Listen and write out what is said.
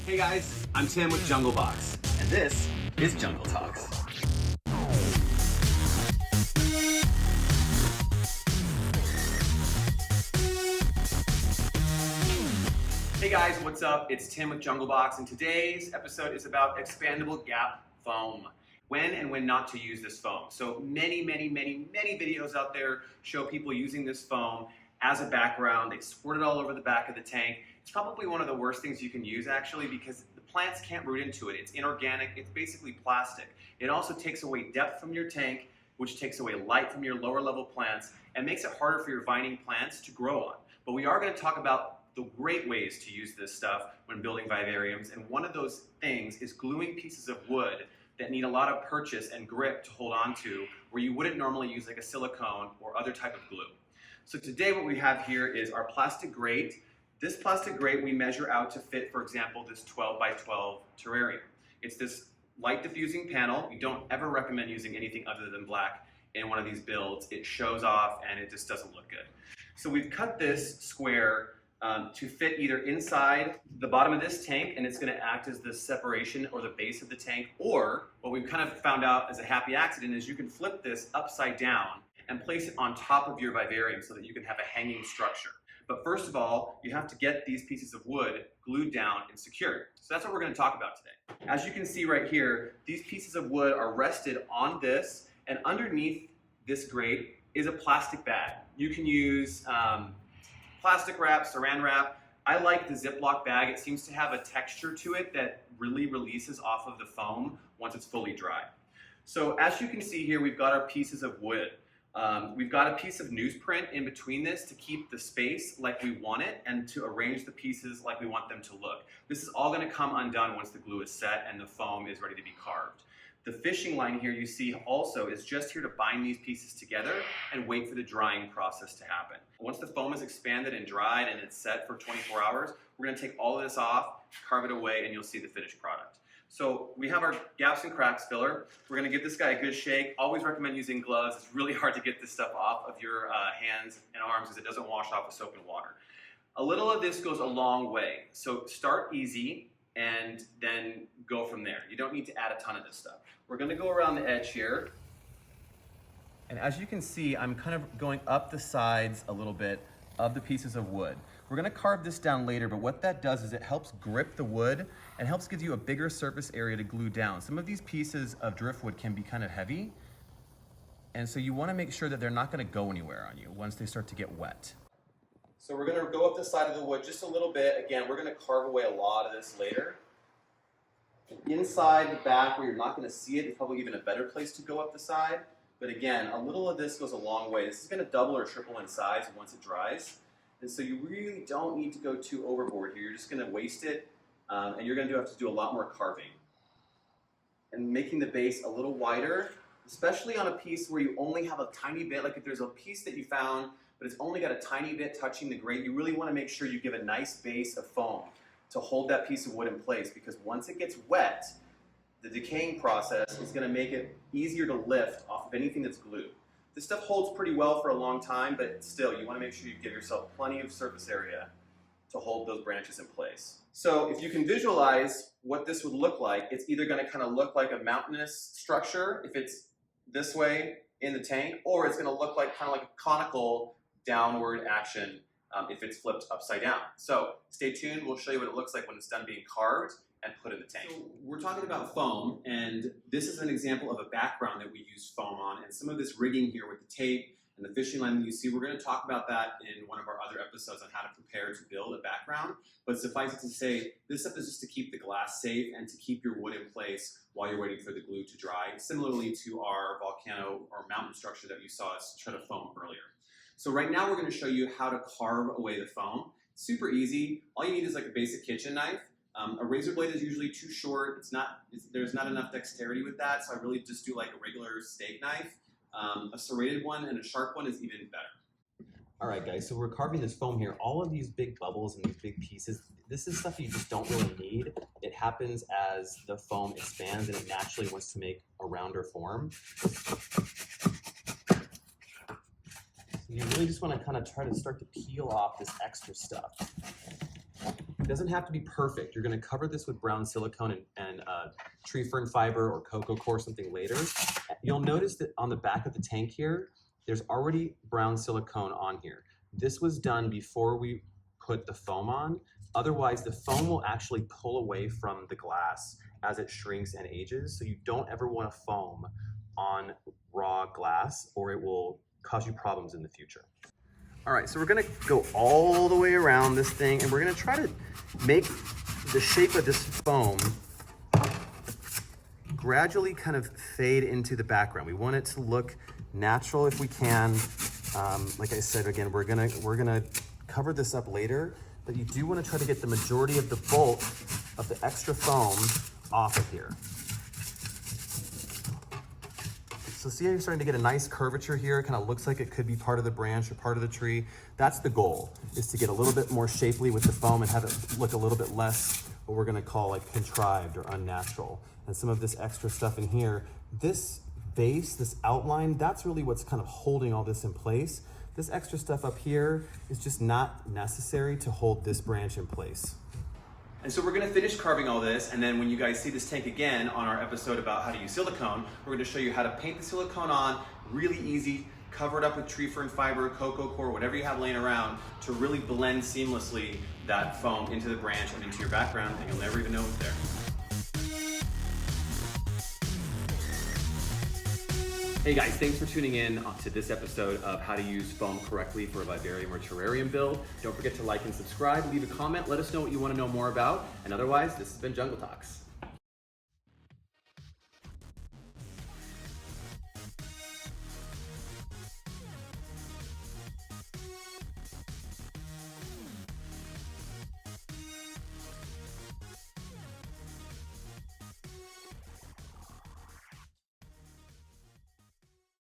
Hey guys, I'm Tim with Jungle Box, and this is Jungle Talks. Hey guys, what's up? It's Tim with Jungle Box, and today's episode is about expandable gap foam. When and when not to use this foam. So many videos out there show people using this foam as a background. They squirt it all over the back of the tank. It's probably one of the worst things you can use actually because the plants can't root into it. It's inorganic, it's basically plastic. It also takes away depth from your tank, which takes away light from your lower level plants and makes it harder for your vining plants to grow on. But we are going to talk about the great ways to use this stuff when building vivariums, and one of those things is gluing pieces of wood that need a lot of purchase and grip to hold on to, where you wouldn't normally use like a silicone or other type of glue. So today what we have here is our plastic grate. This plastic grate we measure out to fit, for example, this 12 by 12 terrarium. It's this light diffusing panel. You don't ever recommend using anything other than black in one of these builds. It shows off and it just doesn't look good. So we've cut this square to fit either inside the bottom of this tank, and it's going to act as the separation or the base of the tank, or what we've kind of found out as a happy accident is you can flip this upside down and place it on top of your vivarium so that you can have a hanging structure. But first of all, you have to get these pieces of wood glued down and secured. So that's what we're going to talk about today. As you can see right here, these pieces of wood are rested on this, and underneath this grate is a plastic bag. You can use plastic wrap, saran wrap. I like the Ziploc bag. It seems to have a texture to it that really releases off of the foam once it's fully dry. So as you can see here, we've got our pieces of wood. We've got a piece of newsprint in between this to keep the space like we want it and to arrange the pieces like we want them to look. This is all going to come undone once the glue is set and the foam is ready to be carved. The fishing line here you see also is just here to bind these pieces together and wait for the drying process to happen. Once the foam is expanded and dried and it's set for 24 hours, we're going to take all of this off, carve it away, and you'll see the finished product. So we have our gaps and cracks filler. We're going to give this guy a good shake. Always recommend using gloves. It's really hard to get this stuff off of your hands and arms because it doesn't wash off with soap and water. A little of this goes a long way. So start easy and then go from there. You don't need to add a ton of this stuff. We're going to go around the edge here. And as you can see, I'm kind of going up the sides a little bit of the pieces of wood. We're going to carve this down later, but what that does is it helps grip the wood and helps give you a bigger surface area to glue down. Some of these pieces of driftwood can be kind of heavy, and so you want to make sure that they're not going to go anywhere on you once they start to get wet. So we're going to go up the side of the wood just a little bit. Again, we're going to carve away a lot of this later. Inside the back where you're not going to see it is probably even a better place to go up the side. But again, a little of this goes a long way. This is going to double or triple in size once it dries. And so you really don't need to go too overboard here. You're just going to waste it, and you're going to have to do a lot more carving. And making the base a little wider, especially on a piece where you only have a tiny bit, like if there's a piece that you found, but it's only got a tiny bit touching the grate, you really want to make sure you give a nice base of foam to hold that piece of wood in place, because once it gets wet, the decaying process is going to make it easier to lift off of anything that's glued. This stuff holds pretty well for a long time, but still, you want to make sure you give yourself plenty of surface area to hold those branches in place. So if you can visualize what this would look like, it's either going to kind of look like a mountainous structure if it's this way in the tank, or it's going to look like kind of like a conical downward action if it's flipped upside down. So stay tuned, we'll show you what it looks like when it's done being carved and put in the tank. So we're talking about foam, and this is an example of a background that we use foam on, and some of this rigging here with the tape and the fishing line that you see, we're going to talk about that in one of our other episodes on how to prepare to build a background. But suffice it to say, this stuff is just to keep the glass safe and to keep your wood in place while you're waiting for the glue to dry, similarly to our volcano or mountain structure that you saw us try to foam earlier. So right now we're going to show you how to carve away the foam. Super easy. All you need is like a basic kitchen knife. A razor blade is usually too short. There's not enough dexterity with that, so I really just do like a regular steak knife. A serrated one and a sharp one is even better. All right, guys, so we're carving this foam here. All of these big bubbles and these big pieces, this is stuff you just don't really need. It happens as the foam expands and it naturally wants to make a rounder form. So you really just want to kind of try to start to peel off this extra stuff. It doesn't have to be perfect. You're gonna cover this with brown silicone and tree fern fiber or cocoa core, something later. You'll notice that on the back of the tank here, there's already brown silicone on here. This was done before we put the foam on. Otherwise, the foam will actually pull away from the glass as it shrinks and ages. So you don't ever want to foam on raw glass or it will cause you problems in the future. All right, so we're gonna go all the way around this thing and we're gonna try to make the shape of this foam gradually kind of fade into the background. We want it to look natural if we can. Like I said, again, we're gonna cover this up later, but you do want to try to get the majority of the bulk of the extra foam off of here. So see how you're starting to get a nice curvature here? It kind of looks like it could be part of the branch or part of the tree. That's the goal, is to get a little bit more shapely with the foam and have it look a little bit less what we're gonna call like contrived or unnatural. And some of this extra stuff in here, this base, this outline, that's really what's kind of holding all this in place. This extra stuff up here is just not necessary to hold this branch in place. And so we're gonna finish carving all this, and then when you guys see this tank again on our episode about how to use silicone, we're gonna show you how to paint the silicone on, really easy, cover it up with tree fern fiber, cocoa core, whatever you have laying around to really blend seamlessly that foam into the branch and into your background, and you'll never even know it's there. Hey guys, thanks for tuning in to this episode of how to use foam correctly for a vivarium or terrarium build. Don't forget to like and subscribe, leave a comment, let us know what you want to know more about, and otherwise, this has been Jungle Talks.